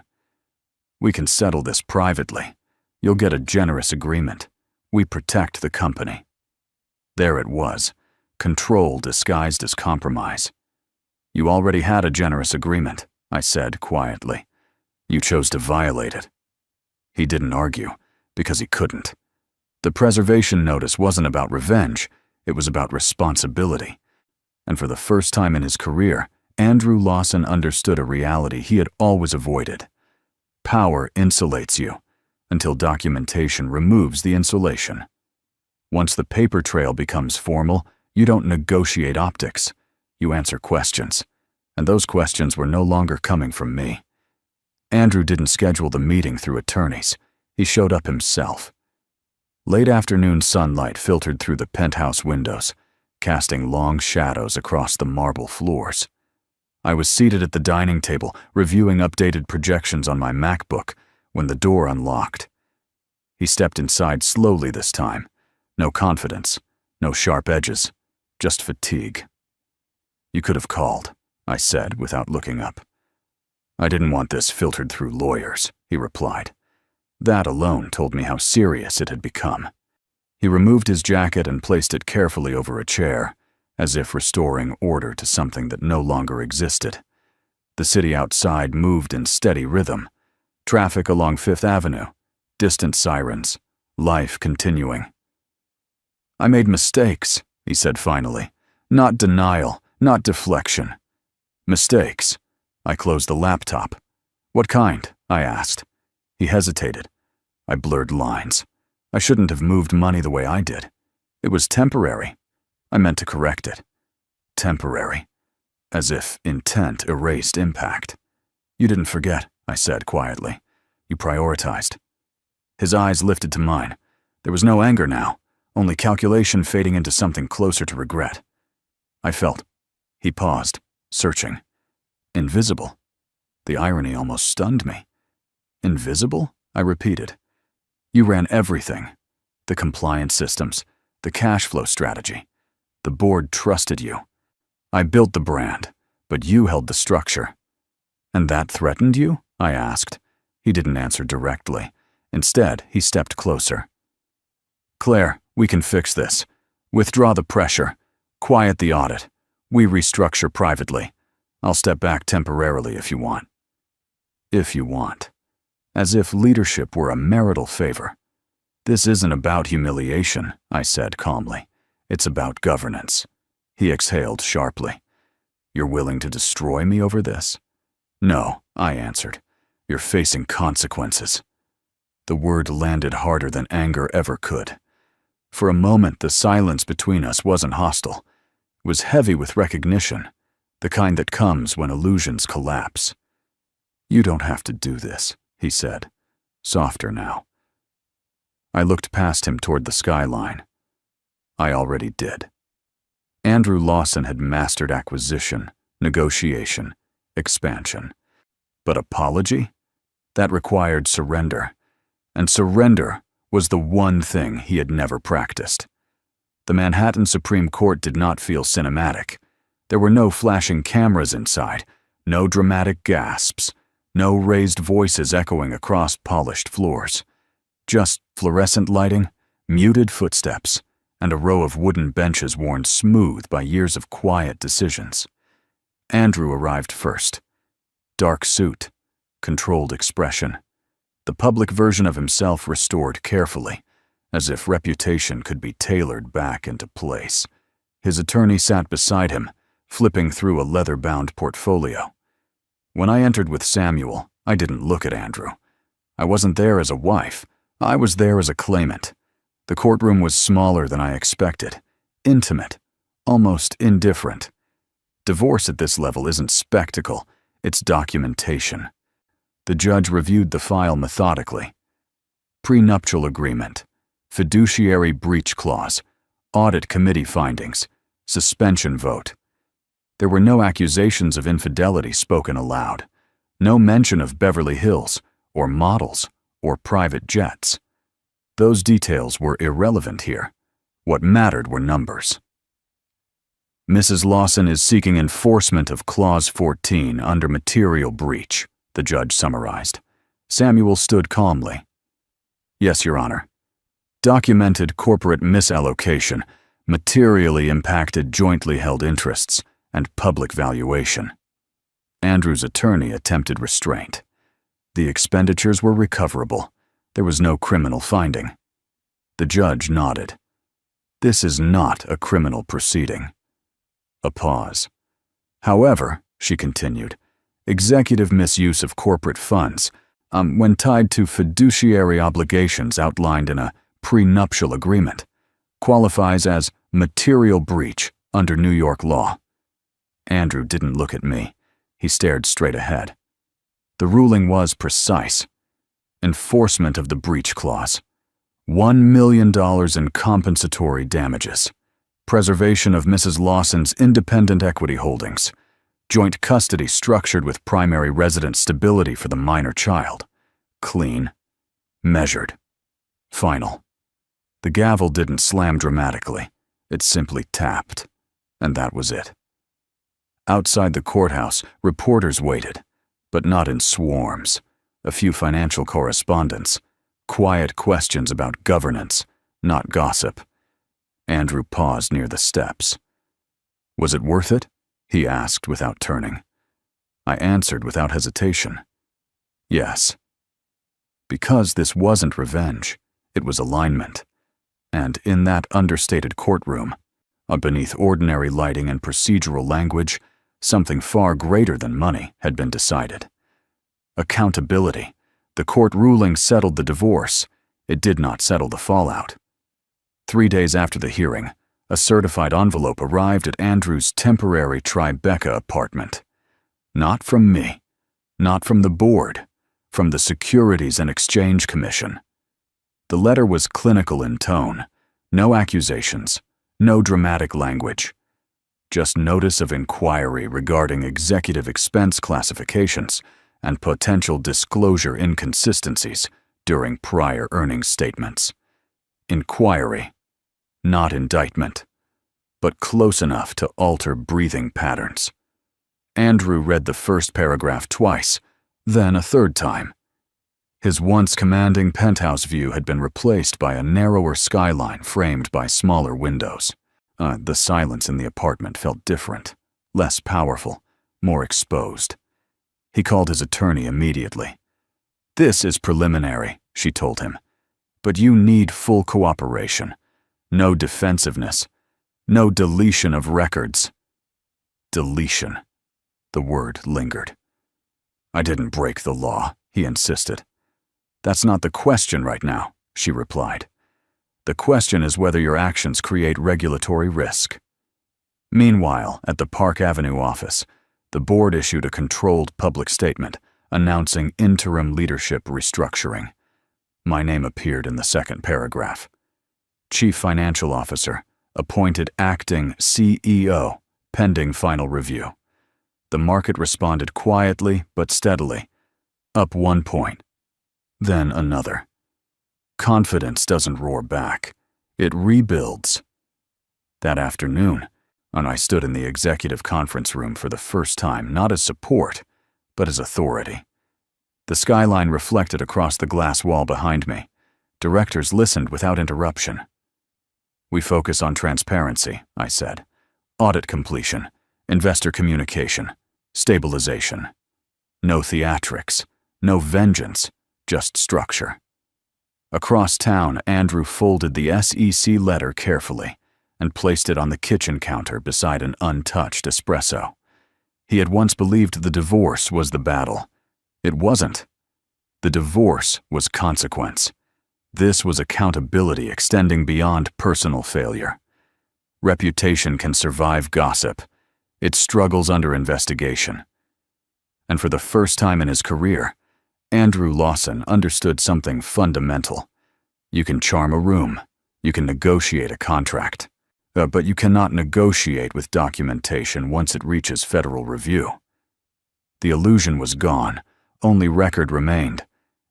"We can settle this privately. You'll get a generous agreement. We protect the company." There it was, control disguised as compromise. "You already had a generous agreement," I said quietly. "You chose to violate it." He didn't argue, because he couldn't. The preservation notice wasn't about revenge, it was about responsibility. And for the first time in his career, Andrew Lawson understood a reality he had always avoided. Power insulates you, until documentation removes the insulation. Once the paper trail becomes formal, you don't negotiate optics. You answer questions. And those questions were no longer coming from me. Andrew didn't schedule the meeting through attorneys. He showed up himself. Late afternoon sunlight filtered through the penthouse windows, casting long shadows across the marble floors. I was seated at the dining table, reviewing updated projections on my MacBook, when the door unlocked. He stepped inside slowly this time. No confidence, no sharp edges, just fatigue. "You could have called," I said without looking up. "I didn't want this filtered through lawyers," he replied. That alone told me how serious it had become. He removed his jacket and placed it carefully over a chair, as if restoring order to something that no longer existed. The city outside moved in steady rhythm. Traffic along Fifth Avenue, distant sirens, life continuing. "I made mistakes," he said finally, Not denial, not deflection. Mistakes. I closed the laptop. What kind? I asked. He hesitated. I blurred lines. I shouldn't have moved money the way I did. It was temporary. I meant to correct it. Temporary. As if intent erased impact. You didn't forget, I said quietly. You prioritized. His eyes lifted to mine. There was no anger now, only calculation fading into something closer to regret. I felt. He paused, searching. Invisible. The irony almost stunned me. Invisible? I repeated. You ran everything. The compliance systems, the cash flow strategy. The board trusted you. I built the brand, but you held the structure. And that threatened you? I asked. He didn't answer directly. Instead, he stepped closer. Claire, we can fix this. Withdraw the pressure. Quiet the audit. We restructure privately. I'll step back temporarily if you want. If you want. As if leadership were a marital favor. This isn't about humiliation, I said calmly. It's about governance. He exhaled sharply. You're willing to destroy me over this? No, I answered. You're facing consequences. The word landed harder than anger ever could. For a moment, the silence between us wasn't hostile. It was heavy with recognition, the kind that comes when illusions collapse. You don't have to do this, he said, softer now. I looked past him toward the skyline. I already did. Andrew Lawson had mastered acquisition, negotiation, expansion. But apology? That required surrender. And surrender was the one thing he had never practiced. The Manhattan Supreme Court did not feel cinematic. There were no flashing cameras inside, no dramatic gasps, no raised voices echoing across polished floors. Just fluorescent lighting, muted footsteps, and a row of wooden benches worn smooth by years of quiet decisions. Andrew arrived first. Dark suit, controlled expression. The public version of himself restored carefully, as if reputation could be tailored back into place. His attorney sat beside him, flipping through a leather-bound portfolio. When I entered with Samuel, I didn't look at Andrew. I wasn't there as a wife. I was there as a claimant. The courtroom was smaller than I expected, intimate, almost indifferent. Divorce at this level isn't spectacle, it's documentation. The judge reviewed the file methodically. Prenuptial agreement, fiduciary breach clause, audit committee findings, suspension vote. There were no accusations of infidelity spoken aloud, no mention of Beverly Hills, or models, or private jets. Those details were irrelevant here. What mattered were numbers. Mrs. Lawson is seeking enforcement of Clause 14 under material breach, the judge summarized. Samuel stood calmly. Yes, Your Honor. Documented corporate misallocation materially impacted jointly held interests and public valuation. Andrew's attorney attempted restraint. The expenditures were recoverable. There was no criminal finding. The judge nodded. This is not a criminal proceeding. A pause. However, she continued, executive misuse of corporate funds, when tied to fiduciary obligations outlined in a prenuptial agreement, qualifies as material breach under New York law. Andrew didn't look at me. He stared straight ahead. The ruling was precise. Enforcement of the breach clause. $1 million in compensatory damages. Preservation of Mrs. Lawson's independent equity holdings. Joint custody structured with primary resident stability for the minor child. Clean. Measured. Final. The gavel didn't slam dramatically. It simply tapped. And that was it. Outside the courthouse, reporters waited, but not in swarms. A few financial correspondents. Quiet questions about governance, not gossip. Andrew paused near the steps. Was it worth it? He asked without turning. I answered without hesitation. Yes. Because this wasn't revenge, it was alignment. And in that understated courtroom, Beneath ordinary lighting and procedural language, something far greater than money had been decided. Accountability. The court ruling settled the divorce. It did not settle the fallout. 3 days after the hearing, a certified envelope arrived at Andrew's temporary Tribeca apartment. Not from me, not from the board, from the Securities and Exchange Commission. The letter was clinical in tone, no accusations, no dramatic language, just notice of inquiry regarding executive expense classifications and potential disclosure inconsistencies during prior earnings statements. Inquiry, not indictment, but close enough to alter breathing patterns. Andrew read the first paragraph twice, then a third time. His once commanding penthouse view had been replaced by a narrower skyline framed by smaller windows. The silence in the apartment felt different, less powerful, more exposed. He called his attorney immediately. "This is preliminary," she told him, "but you need full cooperation. No defensiveness. No deletion of records." Deletion. The word lingered. "I didn't break the law," he insisted. "That's not the question right now," she replied. "The question is whether your actions create regulatory risk." Meanwhile, at the Park Avenue office, the board issued a controlled public statement announcing interim leadership restructuring. My name appeared in the second paragraph. Chief Financial Officer, appointed acting CEO, pending final review. The market responded quietly but steadily, up 1 point, then another. Confidence doesn't roar back, it rebuilds. That afternoon, and I stood in the executive conference room for the first time, not as support, but as authority. The skyline reflected across the glass wall behind me. Directors listened without interruption. "We focus on transparency," I said. "Audit completion, investor communication, stabilization. No theatrics, no vengeance, just structure." Across town, Andrew folded the SEC letter carefully and placed it on the kitchen counter beside an untouched espresso. He had once believed the divorce was the battle. It wasn't. The divorce was consequence. This was accountability extending beyond personal failure. Reputation can survive gossip. It struggles under investigation. And for the first time in his career, Andrew Lawson understood something fundamental. You can charm a room, you can negotiate a contract, but you cannot negotiate with documentation once it reaches federal review. The illusion was gone, only record remained.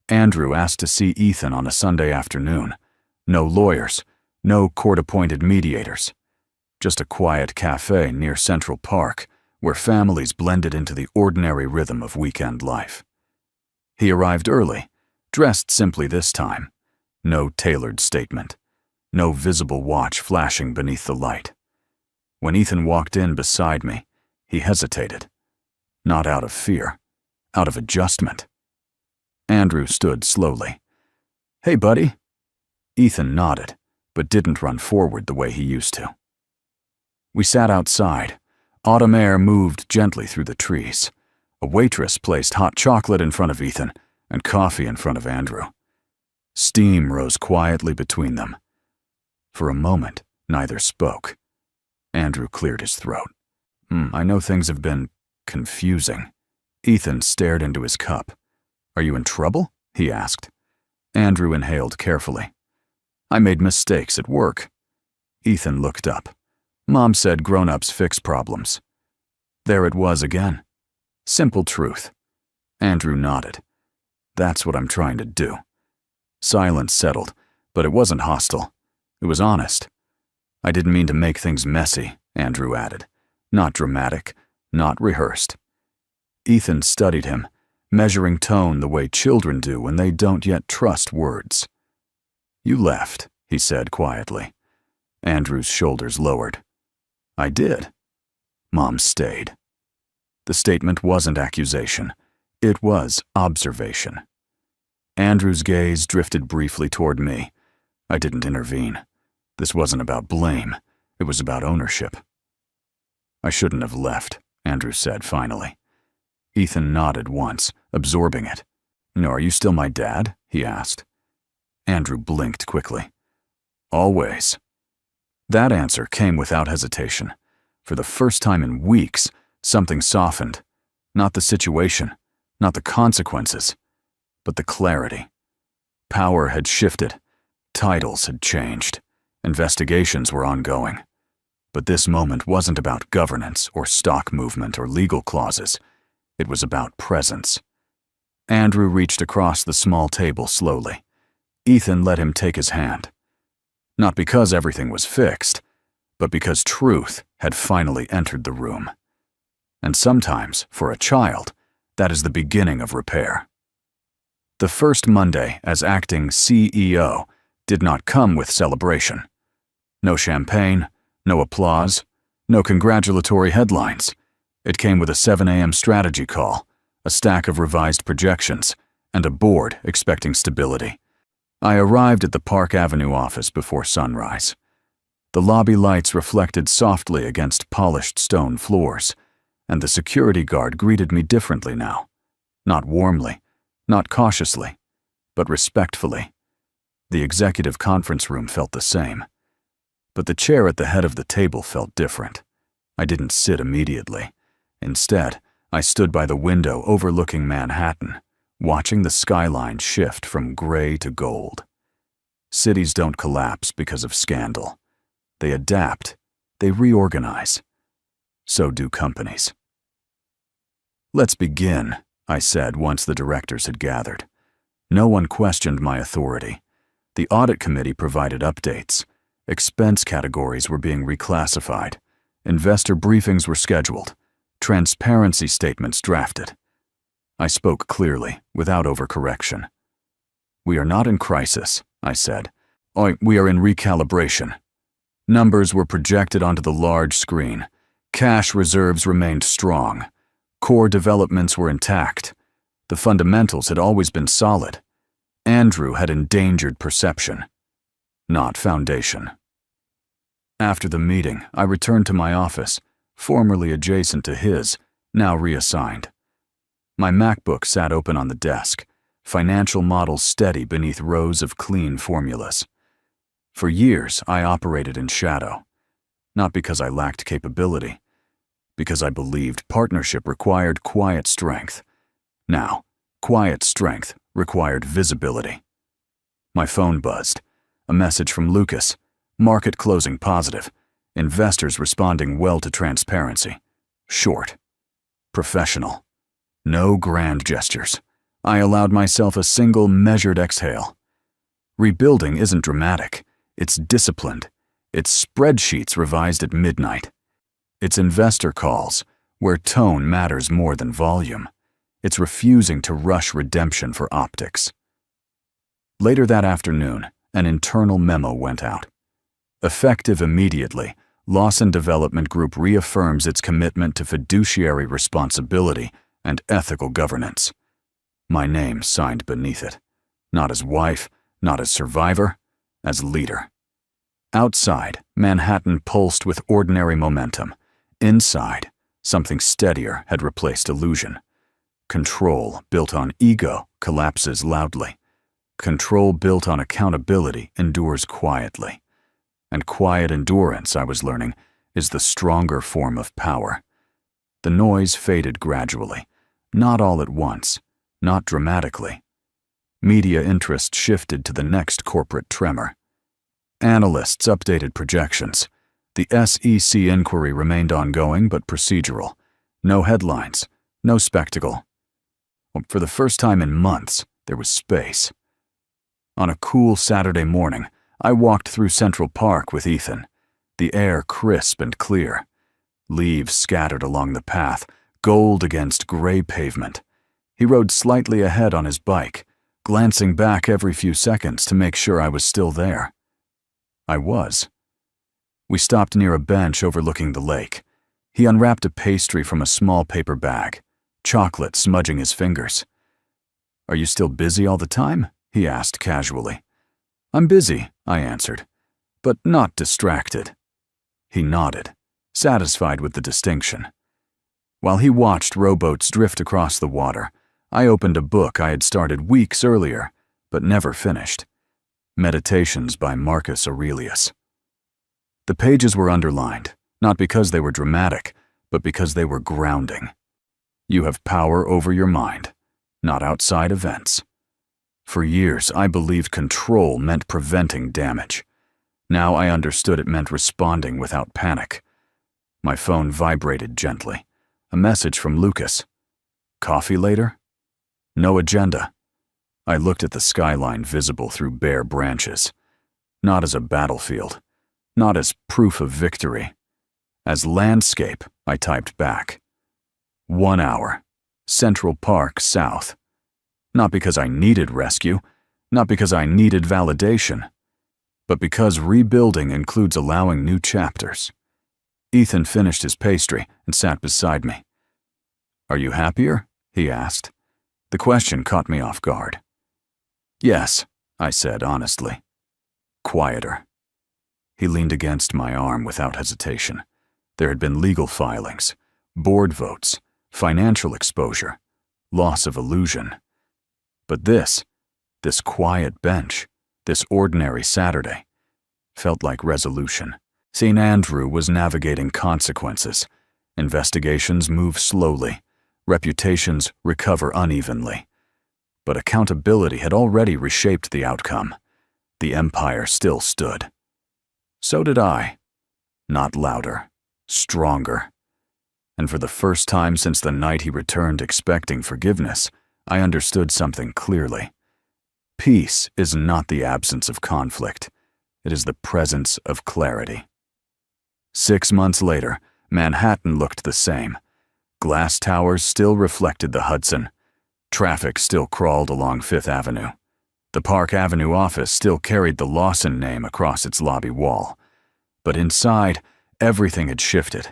Andrew asked to see Ethan on a Sunday afternoon. No lawyers, no court-appointed mediators. Just a quiet cafe near Central Park, where families blended into the ordinary rhythm of weekend life. He arrived early, dressed simply this time. No tailored statement. No visible watch flashing beneath the light. When Ethan walked in beside me, he hesitated. Not out of fear, out of adjustment. Andrew stood slowly. "Hey, buddy." Ethan nodded, but didn't run forward the way he used to. We sat outside. Autumn air moved gently through the trees. A waitress placed hot chocolate in front of Ethan and coffee in front of Andrew. Steam rose quietly between them. For a moment, neither spoke. Andrew cleared his throat. I know things have been confusing." Ethan stared into his cup. "Are you in trouble?" he asked. Andrew inhaled carefully. "I made mistakes at work." Ethan looked up. "Mom said grown-ups fix problems." There it was again. Simple truth. Andrew nodded. "That's what I'm trying to do." Silence settled, but it wasn't hostile. It was honest. "I didn't mean to make things messy," Andrew added. "Not dramatic, not rehearsed." Ethan studied him, measuring tone the way children do when they don't yet trust words. "You left," he said quietly. Andrew's shoulders lowered. "I did." Mom stayed. The statement wasn't accusation. It was observation. Andrew's gaze drifted briefly toward me. I didn't intervene. This wasn't about blame. It was about ownership. I shouldn't have left, Andrew said finally. Ethan nodded once, absorbing it. Are you still my dad? He asked. Andrew blinked quickly. Always. That answer came without hesitation. For the first time in weeks, something softened. Not the situation, not the consequences, but the clarity. Power had shifted. Titles had changed. Investigations were ongoing. But this moment wasn't about governance or stock movement or legal clauses. It was about presence. Andrew reached across the small table slowly. Ethan let him take his hand. Not because everything was fixed, but because truth had finally entered the room. And sometimes, for a child, that is the beginning of repair. The first Monday as acting CEO did not come with celebration. No champagne, no applause, no congratulatory headlines. It came with a 7 a.m. strategy call, a stack of revised projections, and a board expecting stability. I arrived at the Park Avenue office before sunrise. The lobby lights reflected softly against polished stone floors, and the security guard greeted me differently now. Not warmly, not cautiously, but respectfully. The executive conference room felt the same. But the chair at the head of the table felt different. I didn't sit immediately. Instead, I stood by the window overlooking Manhattan, watching the skyline shift from gray to gold. Cities don't collapse because of scandal. They adapt. They reorganize. So do companies. Let's begin, I said once the directors had gathered. No one questioned my authority. The audit committee provided updates. Expense categories were being reclassified. Investor briefings were scheduled. Transparency statements drafted. I spoke clearly, without overcorrection. We are not in crisis, I said. We are in recalibration. Numbers were projected onto the large screen. Cash reserves remained strong. Core developments were intact. The fundamentals had always been solid. Andrew had endangered perception, not foundation. After the meeting, I returned to my office, formerly adjacent to his, now reassigned. My MacBook sat open on the desk, financial models steady beneath rows of clean formulas. For years, I operated in shadow, not because I lacked capability, because I believed partnership required quiet strength. Now, quiet strength required visibility. My phone buzzed. A message from Lucas. Market closing positive. Investors responding well to transparency. Short. Professional. No grand gestures. I allowed myself a single measured exhale. Rebuilding isn't dramatic. It's disciplined. It's spreadsheets revised at midnight. It's investor calls, where tone matters more than volume. It's refusing to rush redemption for optics. Later that afternoon, an internal memo went out. Effective immediately, Lawson Development Group reaffirms its commitment to fiduciary responsibility and ethical governance. My name signed beneath it. Not as wife, not as survivor, as leader. Outside, Manhattan pulsed with ordinary momentum. Inside, something steadier had replaced illusion. Control built on ego collapses loudly. Control built on accountability endures quietly. And quiet endurance, I was learning, is the stronger form of power. The noise faded gradually, not all at once, not dramatically. Media interest shifted to the next corporate tremor. Analysts updated projections. The SEC inquiry remained ongoing but procedural. No headlines, no spectacle. For the first time in months, there was space. On a cool Saturday morning, I walked through Central Park with Ethan, the air crisp and clear. Leaves scattered along the path, gold against gray pavement. He rode slightly ahead on his bike, glancing back every few seconds to make sure I was still there. I was. We stopped near a bench overlooking the lake. He unwrapped a pastry from a small paper bag, chocolate smudging his fingers. "Are you still busy all the time?" he asked casually. "I'm busy," I answered, "but not distracted." He nodded, satisfied with the distinction. While he watched rowboats drift across the water, I opened a book I had started weeks earlier, but never finished. Meditations by Marcus Aurelius. The pages were underlined, not because they were dramatic, but because they were grounding. You have power over your mind, not outside events. For years, I believed control meant preventing damage. Now I understood it meant responding without panic. My phone vibrated gently. A message from Lucas. Coffee later? No agenda. I looked at the skyline visible through bare branches. Not as a battlefield. Not as proof of victory. As landscape, I typed back. 1 hour. Central Park, South. Not because I needed rescue, not because I needed validation, but because rebuilding includes allowing new chapters. Ethan finished his pastry and sat beside me. Are you happier? He asked. The question caught me off guard. Yes, I said honestly. Quieter. He leaned against my arm without hesitation. There had been legal filings, board votes, financial exposure, loss of illusion. But this quiet bench, this ordinary Saturday, felt like resolution. St. Andrew was navigating consequences. Investigations move slowly. Reputations recover unevenly. But accountability had already reshaped the outcome. The empire still stood. So did I. Not louder, stronger. And for the first time since the night he returned expecting forgiveness, I understood something clearly. Peace is not the absence of conflict. It is the presence of clarity. 6 months later, Manhattan looked the same. Glass towers still reflected the Hudson. Traffic still crawled along Fifth Avenue. The Park Avenue office still carried the Lawson name across its lobby wall. But inside, everything had shifted.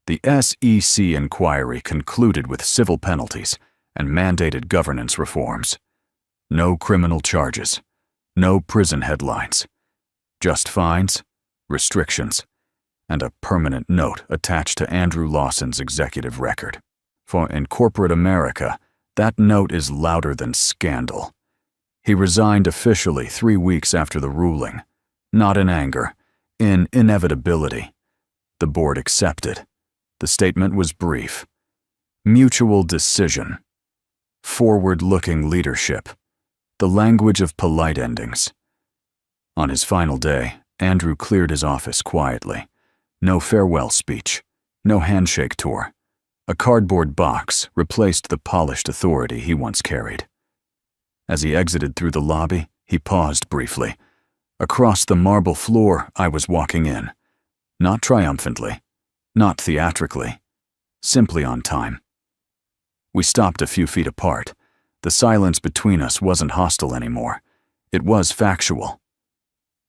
The SEC inquiry concluded with civil penalties and mandated governance reforms. No criminal charges. No prison headlines. Just fines, restrictions, and a permanent note attached to Andrew Lawson's executive record. For in corporate America, that note is louder than scandal. He resigned officially 3 weeks after the ruling, not in anger, in inevitability. The board accepted. The statement was brief. Mutual decision. Forward-looking leadership. The language of polite endings. On his final day, Andrew cleared his office quietly. No farewell speech. No handshake tour. A cardboard box replaced the polished authority he once carried. As he exited through the lobby, he paused briefly. Across the marble floor, I was walking in. Not triumphantly. Not theatrically. Simply on time. We stopped a few feet apart. The silence between us wasn't hostile anymore. It was factual.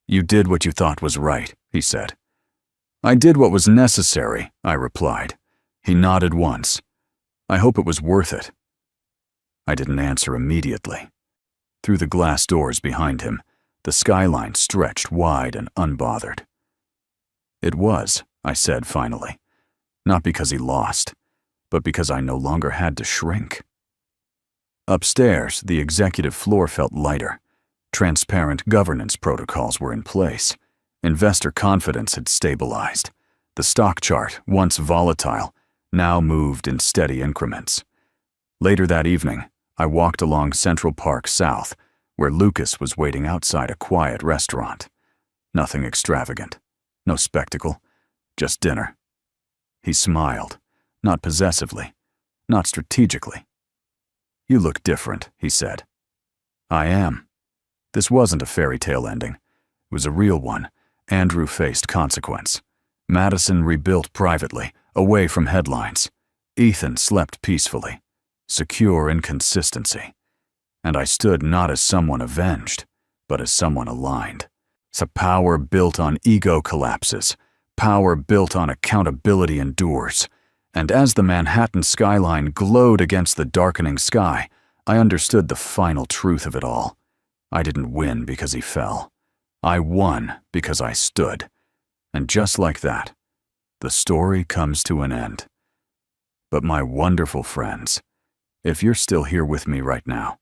You did what you thought was right, he said. I did what was necessary, I replied. He nodded once. I hope it was worth it. I didn't answer immediately. Through the glass doors behind him, the skyline stretched wide and unbothered. It was, I said finally. Not because he lost, but because I no longer had to shrink. Upstairs, the executive floor felt lighter. Transparent governance protocols were in place. Investor confidence had stabilized. The stock chart, once volatile, now moved in steady increments. Later that evening, I walked along Central Park South, where Lucas was waiting outside a quiet restaurant. Nothing extravagant, no spectacle, just dinner. He smiled, not possessively, not strategically. You look different, he said. I am. This wasn't a fairy tale ending. It was a real one. Andrew faced consequence. Madison rebuilt privately, away from headlines. Ethan slept peacefully, secure in consistency. And I stood not as someone avenged, but as someone aligned. So power built on ego collapses. Power built on accountability endures. And as the Manhattan skyline glowed against the darkening sky, I understood the final truth of it all. I didn't win because he fell. I won because I stood. And just like that, the story comes to an end. But my wonderful friends, if you're still here with me right now,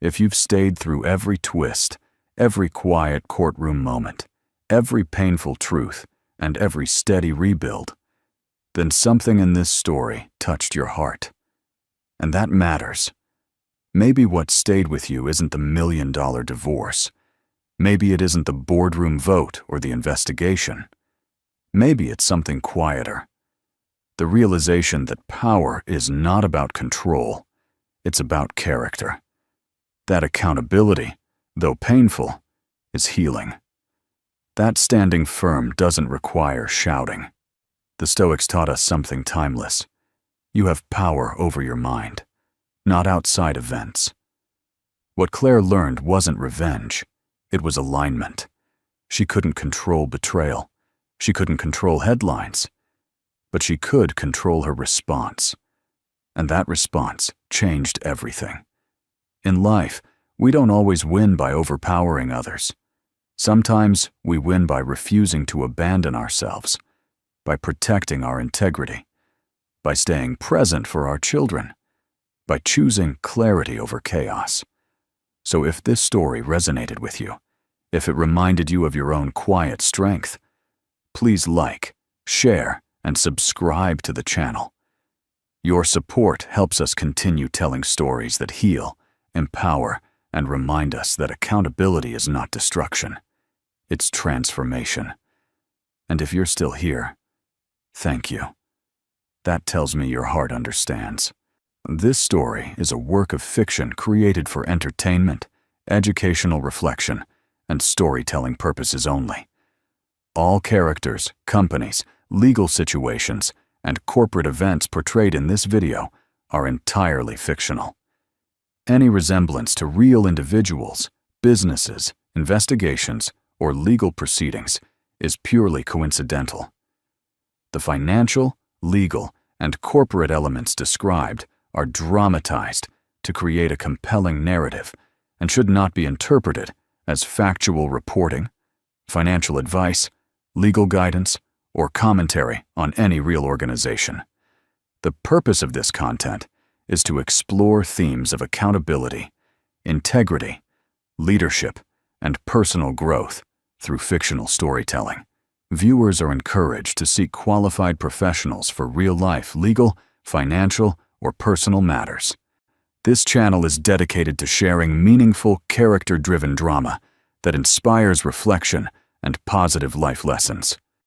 if you've stayed through every twist, every quiet courtroom moment, every painful truth, and every steady rebuild, then something in this story touched your heart. And that matters. Maybe what stayed with you isn't the $1,000,000 divorce. Maybe it isn't the boardroom vote or the investigation. Maybe it's something quieter. The realization that power is not about control, it's about character. That accountability, though painful, is healing. That standing firm doesn't require shouting. The Stoics taught us something timeless. You have power over your mind, not outside events. What Claire learned wasn't revenge, it was alignment. She couldn't control betrayal. She couldn't control headlines. But she could control her response. And that response changed everything. In life, we don't always win by overpowering others. Sometimes we win by refusing to abandon ourselves, by protecting our integrity, by staying present for our children, by choosing clarity over chaos. So if this story resonated with you, if it reminded you of your own quiet strength, please like, share, and subscribe to the channel. Your support helps us continue telling stories that heal, empower, and remind us that accountability is not destruction. It's transformation. And if you're still here, thank you. That tells me your heart understands. This story is a work of fiction created for entertainment, educational reflection, and storytelling purposes only. All characters, companies, legal situations, and corporate events portrayed in this video are entirely fictional. Any resemblance to real individuals, businesses, investigations, or legal proceedings is purely coincidental. The financial, legal, and corporate elements described are dramatized to create a compelling narrative and should not be interpreted as factual reporting, financial advice, legal guidance, or commentary on any real organization. The purpose of this content is to explore themes of accountability, integrity, leadership, and personal growth through fictional storytelling. Viewers are encouraged to seek qualified professionals for real-life legal, financial, or personal matters. This channel is dedicated to sharing meaningful, character-driven drama that inspires reflection and positive life lessons.